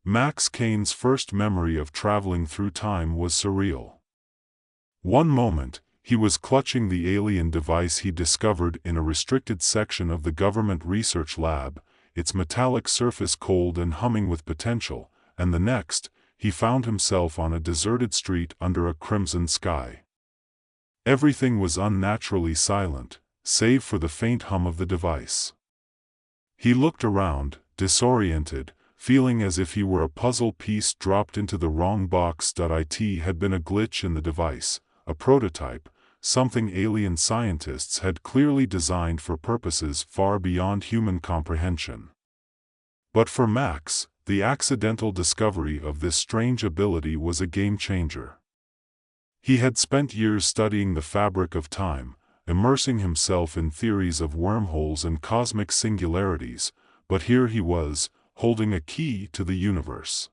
Max Kane's first memory of traveling through time was surreal. One moment, he was clutching the alien device he discovered in a restricted section of the government research lab, its metallic surface cold and humming with potential, and the next, he found himself on a deserted street under a crimson sky. Everything was unnaturally silent, save for the faint hum of the device. He looked around, disoriented, feeling as if he were a puzzle piece dropped into the wrong box. It had been a glitch in the device, a prototype, something alien scientists had clearly designed for purposes far beyond human comprehension. But for Max, the accidental discovery of this strange ability was a game-changer. He had spent years studying the fabric of time, immersing himself in theories of wormholes and cosmic singularities, but here he was, holding a key to the universe.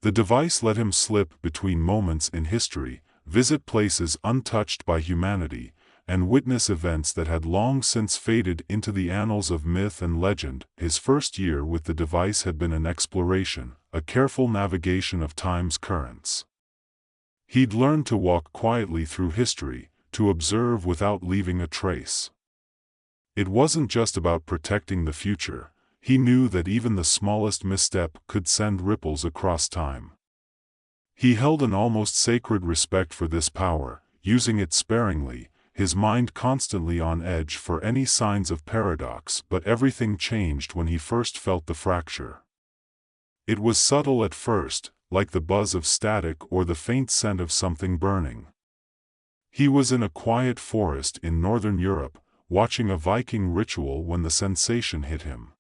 The device let him slip between moments in history, visit places untouched by humanity, and witness events that had long since faded into the annals of myth and legend. His first year with the device had been an exploration, a careful navigation of time's currents. He'd learned to walk quietly through history, to observe without leaving a trace. It wasn't just about protecting the future. He knew that even the smallest misstep could send ripples across time. He held an almost sacred respect for this power, using it sparingly, his mind constantly on edge for any signs of paradox. But everything changed when he first felt the fracture. It was subtle at first, like the buzz of static or the faint scent of something burning. He was in a quiet forest in northern Europe, watching a Viking ritual when the sensation hit him.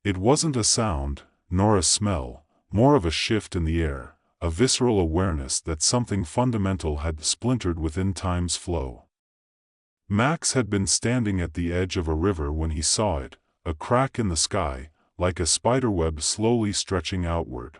It wasn't a sound, nor a smell, more of a shift in the air, a visceral awareness that something fundamental had splintered within time's flow. Max had been standing at the edge of a river when he saw it, a crack in the sky, like a spiderweb slowly stretching outward.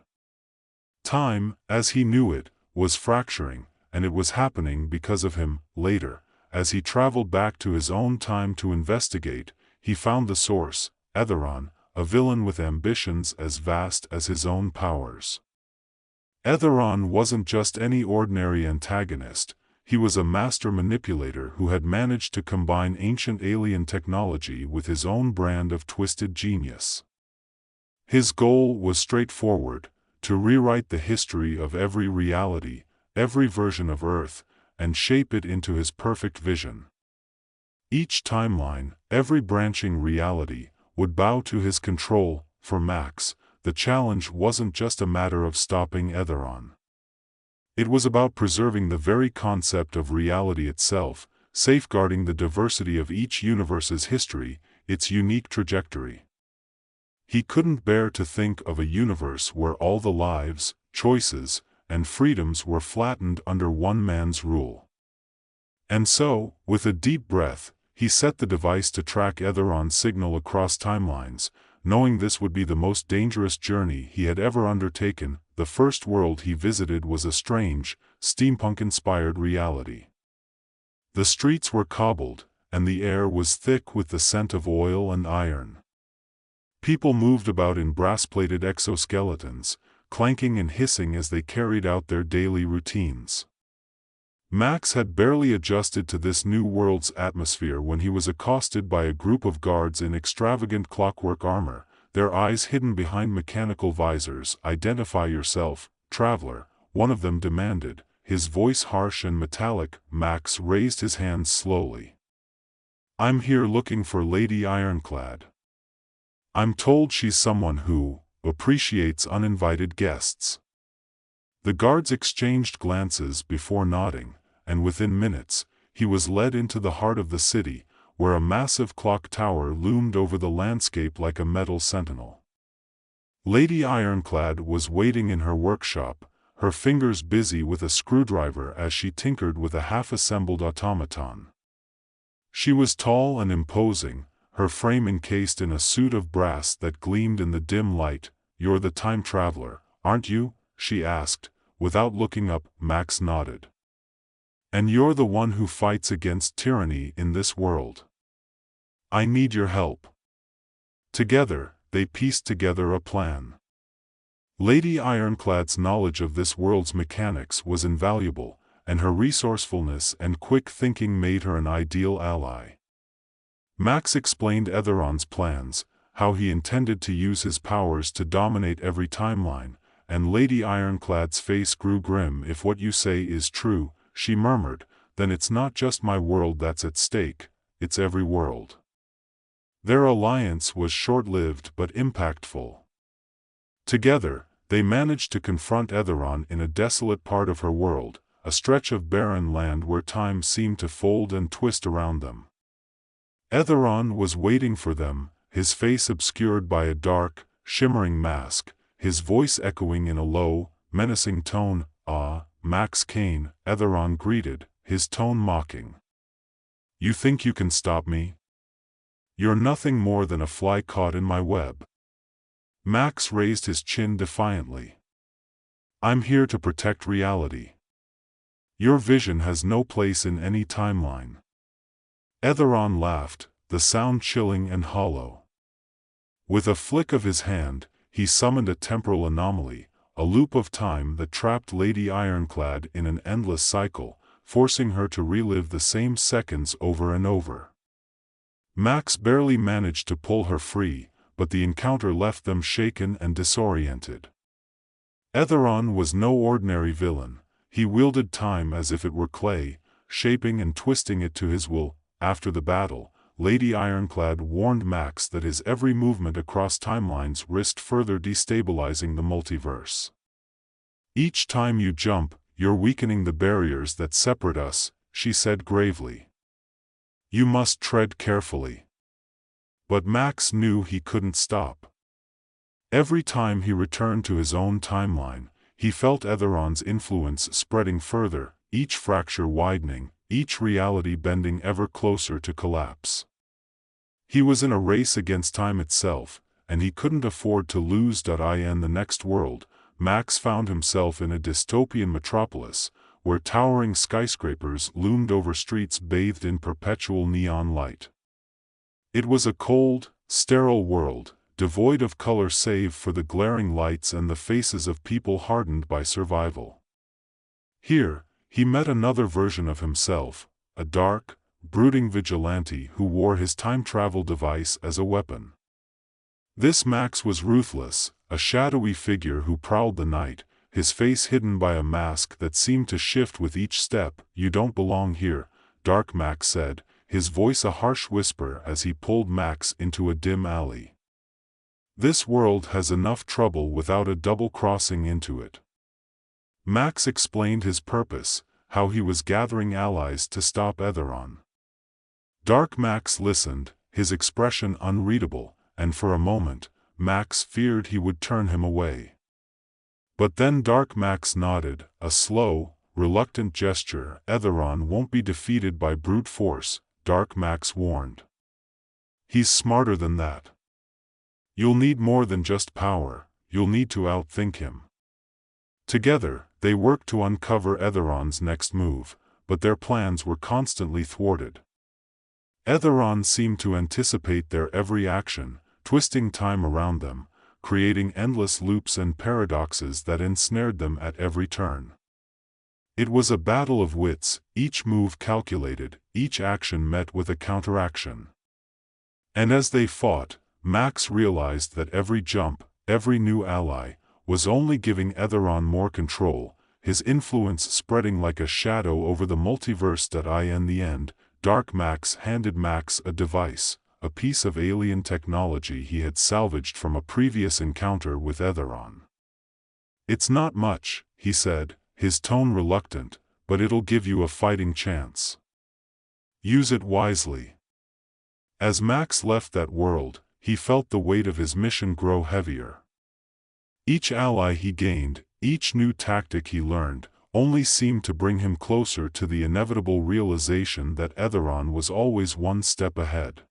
Time, as he knew it, was fracturing, and it was happening because of him. Later, as he traveled back to his own time to investigate, he found the source, Etheron, a villain with ambitions as vast as his own powers. Etheron wasn't just any ordinary antagonist, he was a master manipulator who had managed to combine ancient alien technology with his own brand of twisted genius. His goal was straightforward, to rewrite the history of every reality, every version of Earth, and shape it into his perfect vision. Each timeline, every branching reality, would bow to his control. For Max, the challenge wasn't just a matter of stopping Etheron. It was about preserving the very concept of reality itself, safeguarding the diversity of each universe's history, its unique trajectory. He couldn't bear to think of a universe where all the lives, choices, and freedoms were flattened under one man's rule. And so, with a deep breath, he set the device to track Etheron's signal across timelines, knowing this would be the most dangerous journey he had ever undertaken. The first world he visited was a strange, steampunk-inspired reality. The streets were cobbled, and the air was thick with the scent of oil and iron. People moved about in brass-plated exoskeletons, clanking and hissing as they carried out their daily routines. Max had barely adjusted to this new world's atmosphere when he was accosted by a group of guards in extravagant clockwork armor, their eyes hidden behind mechanical visors. "Identify yourself, traveler," one of them demanded, his voice harsh and metallic. Max raised his hands slowly. "I'm here looking for Lady Ironclad. I'm told she's someone who appreciates uninvited guests." The guards exchanged glances before nodding, and within minutes, he was led into the heart of the city, where a massive clock tower loomed over the landscape like a metal sentinel. Lady Ironclad was waiting in her workshop, her fingers busy with a screwdriver as she tinkered with a half-assembled automaton. She was tall and imposing, her frame encased in a suit of brass that gleamed in the dim light. "You're the time traveler, aren't you?" she asked, without looking up. Max nodded. "And you're the one who fights against tyranny in this world. I need your help." Together, they pieced together a plan. Lady Ironclad's knowledge of this world's mechanics was invaluable, and her resourcefulness and quick thinking made her an ideal ally. Max explained Etheron's plans, how he intended to use his powers to dominate every timeline, and Lady Ironclad's face grew grim. "If what you say is true," she murmured, "then it's not just my world that's at stake, it's every world." Their alliance was short-lived but impactful. Together, they managed to confront Etheron in a desolate part of her world, a stretch of barren land where time seemed to fold and twist around them. Etheron was waiting for them, his face obscured by a dark, shimmering mask, his voice echoing in a low, menacing tone. "Ah, Max Kane," Etheron greeted, his tone mocking. "You think you can stop me? You're nothing more than a fly caught in my web." Max raised his chin defiantly. "I'm here to protect reality. Your vision has no place in any timeline." Etheron laughed, the sound chilling and hollow. With a flick of his hand, he summoned a temporal anomaly, a loop of time that trapped Lady Ironclad in an endless cycle, forcing her to relive the same seconds over and over. Max barely managed to pull her free, but the encounter left them shaken and disoriented. Etheron was no ordinary villain. He wielded time as if it were clay, shaping and twisting it to his will. After the battle, Lady Ironclad warned Max that his every movement across timelines risked further destabilizing the multiverse. "Each time you jump, you're weakening the barriers that separate us," she said gravely. "You must tread carefully." But Max knew he couldn't stop. Every time he returned to his own timeline, he felt Etheron's influence spreading further, each fracture widening, each reality bending ever closer to collapse. He was in a race against time itself, and he couldn't afford to lose. In the next world, Max found himself in a dystopian metropolis, where towering skyscrapers loomed over streets bathed in perpetual neon light. It was a cold, sterile world, devoid of color save for the glaring lights and the faces of people hardened by survival. Here, he met another version of himself, a dark, brooding vigilante who wore his time-travel device as a weapon. This Max was ruthless, a shadowy figure who prowled the night, his face hidden by a mask that seemed to shift with each step. "You don't belong here," Dark Max said, his voice a harsh whisper as he pulled Max into a dim alley. "This world has enough trouble without a double-crossing into it." Max explained his purpose, how he was gathering allies to stop Etheron. Dark Max listened, his expression unreadable, and for a moment, Max feared he would turn him away. But then Dark Max nodded, a slow, reluctant gesture. "Etheron won't be defeated by brute force," Dark Max warned. "He's smarter than that. You'll need more than just power, you'll need to outthink him." Together, they worked to uncover Etheron's next move, but their plans were constantly thwarted. Etheron seemed to anticipate their every action, twisting time around them, creating endless loops and paradoxes that ensnared them at every turn. It was a battle of wits, each move calculated, each action met with a counteraction. And as they fought, Max realized that every jump, every new ally, was only giving Etheron more control, his influence spreading like a shadow over the multiverse. In the end, Dark Max handed Max a device, a piece of alien technology he had salvaged from a previous encounter with Etheron. "It's not much," he said, his tone reluctant, "but it'll give you a fighting chance. Use it wisely." As Max left that world, he felt the weight of his mission grow heavier. Each ally he gained, each new tactic he learned, only seemed to bring him closer to the inevitable realization that Etheron was always one step ahead.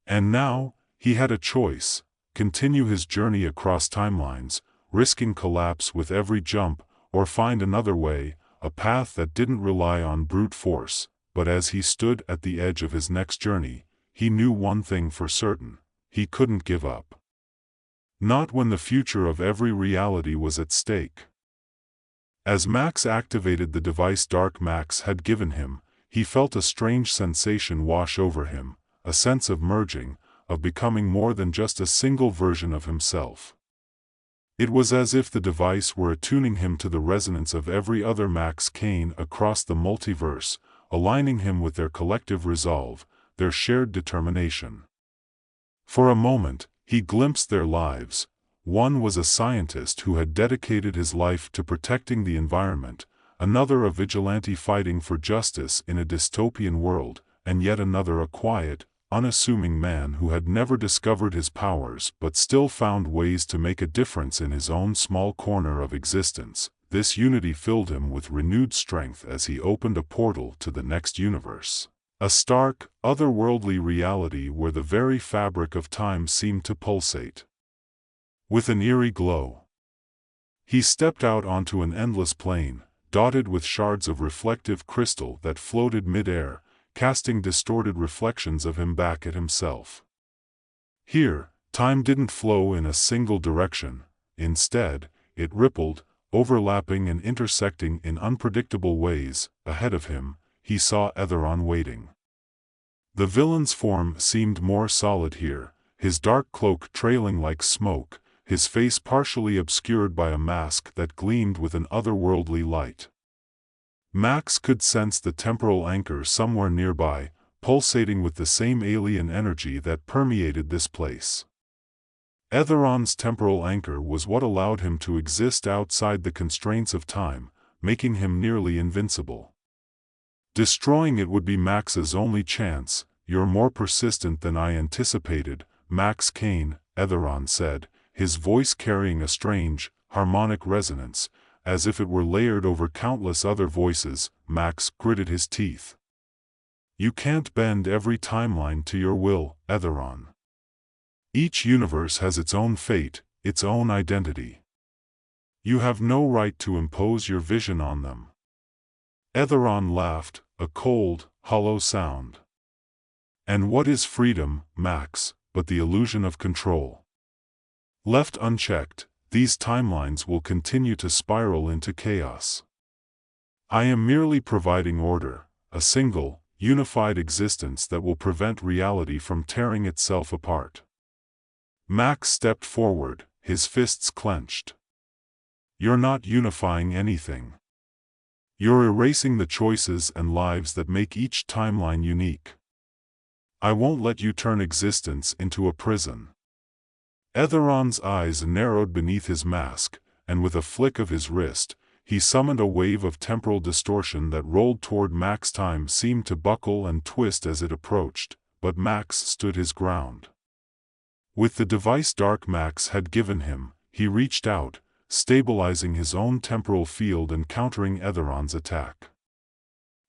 And now, he had a choice: continue his journey across timelines, risking collapse with every jump, or find another way, a path that didn't rely on brute force. But as he stood at the edge of his next journey, he knew one thing for certain: he couldn't give up. Not when the future of every reality was at stake. As Max activated the device Dark Max had given him, he felt a strange sensation wash over him, a sense of merging, of becoming more than just a single version of himself. It was as if the device were attuning him to the resonance of every other Max Kane across the multiverse, aligning him with their collective resolve, their shared determination. For a moment, he glimpsed their lives. One was a scientist who had dedicated his life to protecting the environment, another a vigilante fighting for justice in a dystopian world, and yet another a quiet, unassuming man who had never discovered his powers but still found ways to make a difference in his own small corner of existence. This unity filled him with renewed strength as he opened a portal to the next universe. A stark, otherworldly reality where the very fabric of time seemed to pulsate with an eerie glow. He stepped out onto an endless plain, dotted with shards of reflective crystal that floated mid-air, casting distorted reflections of him back at himself. Here, time didn't flow in a single direction. Instead, it rippled, overlapping and intersecting in unpredictable ways. Ahead of him, he saw Etheron waiting. The villain's form seemed more solid here, his dark cloak trailing like smoke, his face partially obscured by a mask that gleamed with an otherworldly light. Max could sense the temporal anchor somewhere nearby, pulsating with the same alien energy that permeated this place. Etheron's temporal anchor was what allowed him to exist outside the constraints of time, making him nearly invincible. Destroying it would be Max's only chance. "You're more persistent than I anticipated, Max Kane," Etheron said, his voice carrying a strange, harmonic resonance, as if it were layered over countless other voices. Max gritted his teeth. "You can't bend every timeline to your will, Etheron. Each universe has its own fate, its own identity. You have no right to impose your vision on them." Etheron laughed, a cold, hollow sound. "And what is freedom, Max, but the illusion of control? Left unchecked, these timelines will continue to spiral into chaos. I am merely providing order, a single, unified existence that will prevent reality from tearing itself apart." Max stepped forward, his fists clenched. "You're not unifying anything. You're erasing the choices and lives that make each timeline unique. I won't let you turn existence into a prison." Etheron's eyes narrowed beneath his mask, and with a flick of his wrist, he summoned a wave of temporal distortion that rolled toward Max. Time seemed to buckle and twist as it approached, but Max stood his ground. With the device Dark Max had given him, he reached out, stabilizing his own temporal field and countering Etheron's attack.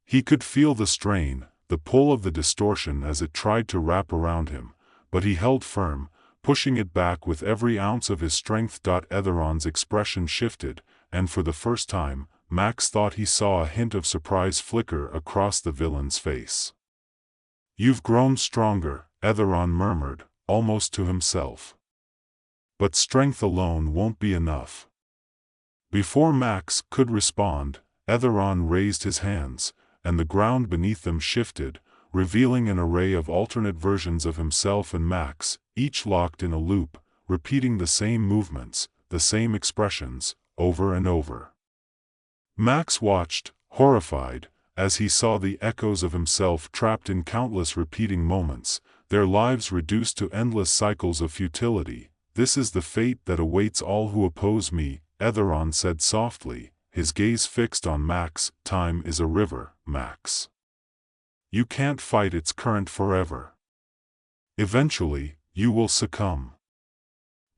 He could feel the strain, the pull of the distortion as it tried to wrap around him, but he held firm, pushing it back with every ounce of his strength. Etheron's expression shifted, and for the first time, Max thought he saw a hint of surprise flicker across the villain's face. "You've grown stronger," Etheron murmured, almost to himself. "But strength alone won't be enough." Before Max could respond, Etheron raised his hands, and the ground beneath them shifted, revealing an array of alternate versions of himself and Max, each locked in a loop, repeating the same movements, the same expressions, over and over. Max watched, horrified, as he saw the echoes of himself trapped in countless repeating moments, their lives reduced to endless cycles of futility. "This is the fate that awaits all who oppose me," Etheron said softly, his gaze fixed on Max. "Time is a river, Max. You can't fight its current forever. Eventually, you will succumb."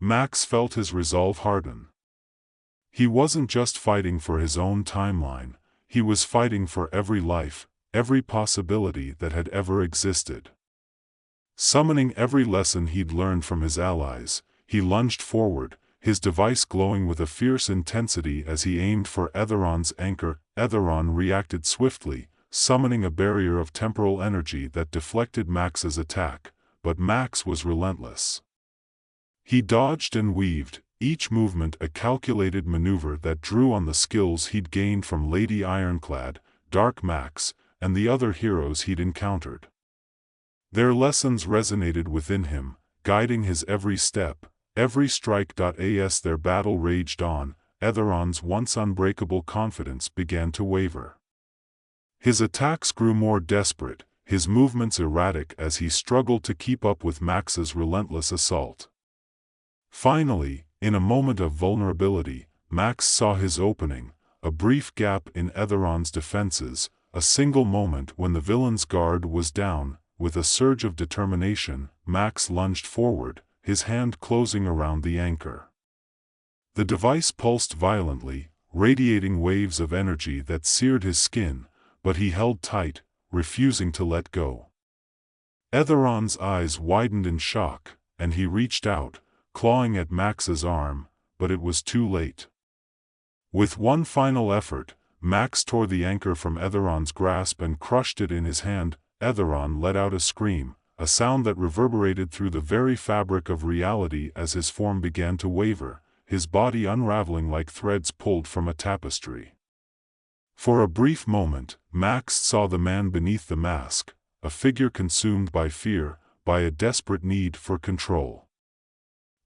Max felt his resolve harden. He wasn't just fighting for his own timeline, he was fighting for every life, every possibility that had ever existed. Summoning every lesson he'd learned from his allies, he lunged forward, his device glowing with a fierce intensity as he aimed for Etheron's anchor. Etheron reacted swiftly, summoning a barrier of temporal energy that deflected Max's attack, but Max was relentless. He dodged and weaved, each movement a calculated maneuver that drew on the skills he'd gained from Lady Ironclad, Dark Max, and the other heroes he'd encountered. Their lessons resonated within him, guiding his every step, every strike. As their battle raged on, Etheron's once unbreakable confidence began to waver. His attacks grew more desperate, his movements erratic as he struggled to keep up with Max's relentless assault. Finally, in a moment of vulnerability, Max saw his opening, a brief gap in Etheron's defenses, a single moment when the villain's guard was down. With a surge of determination, Max lunged forward, his hand closing around the anchor. The device pulsed violently, radiating waves of energy that seared his skin, but he held tight, refusing to let go. Etheron's eyes widened in shock, and he reached out, clawing at Max's arm, but it was too late. With one final effort, Max tore the anchor from Etheron's grasp and crushed it in his hand. Etheron let out a scream, a sound that reverberated through the very fabric of reality as his form began to waver, his body unraveling like threads pulled from a tapestry. For a brief moment, Max saw the man beneath the mask, a figure consumed by fear, by a desperate need for control.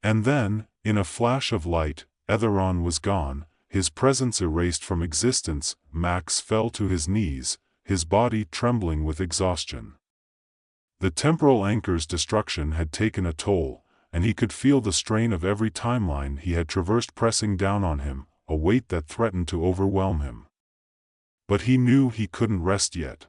And then, in a flash of light, Etheron was gone, his presence erased from existence. Max fell to his knees, his body trembling with exhaustion. The temporal anchor's destruction had taken a toll, and he could feel the strain of every timeline he had traversed pressing down on him, a weight that threatened to overwhelm him. But he knew he couldn't rest yet.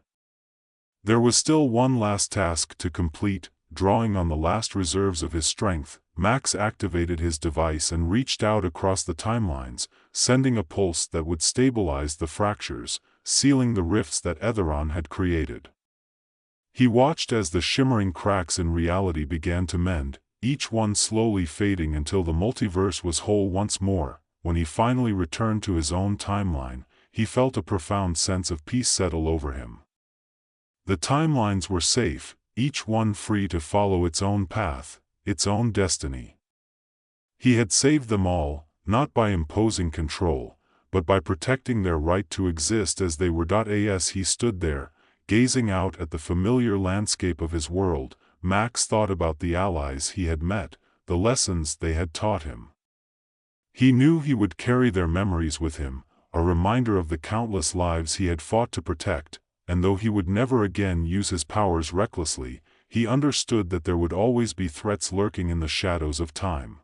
There was still one last task to complete. Drawing on the last reserves of his strength, Max activated his device and reached out across the timelines, sending a pulse that would stabilize the fractures, sealing the rifts that Etheron had created. He watched as the shimmering cracks in reality began to mend, each one slowly fading until the multiverse was whole once more. When he finally returned to his own timeline, he felt a profound sense of peace settle over him. The timelines were safe, each one free to follow its own path, its own destiny. He had saved them all, not by imposing control, but by protecting their right to exist as they were. As he stood there, gazing out at the familiar landscape of his world, Max thought about the allies he had met, the lessons they had taught him. He knew he would carry their memories with him, a reminder of the countless lives he had fought to protect, and though he would never again use his powers recklessly, he understood that there would always be threats lurking in the shadows of time.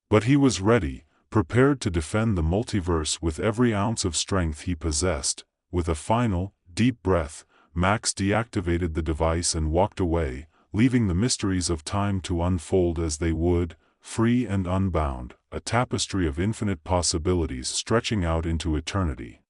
But he was ready, prepared to defend the multiverse with every ounce of strength he possessed. With a final, deep breath, Max deactivated the device and walked away, leaving the mysteries of time to unfold as they would, free and unbound, a tapestry of infinite possibilities stretching out into eternity.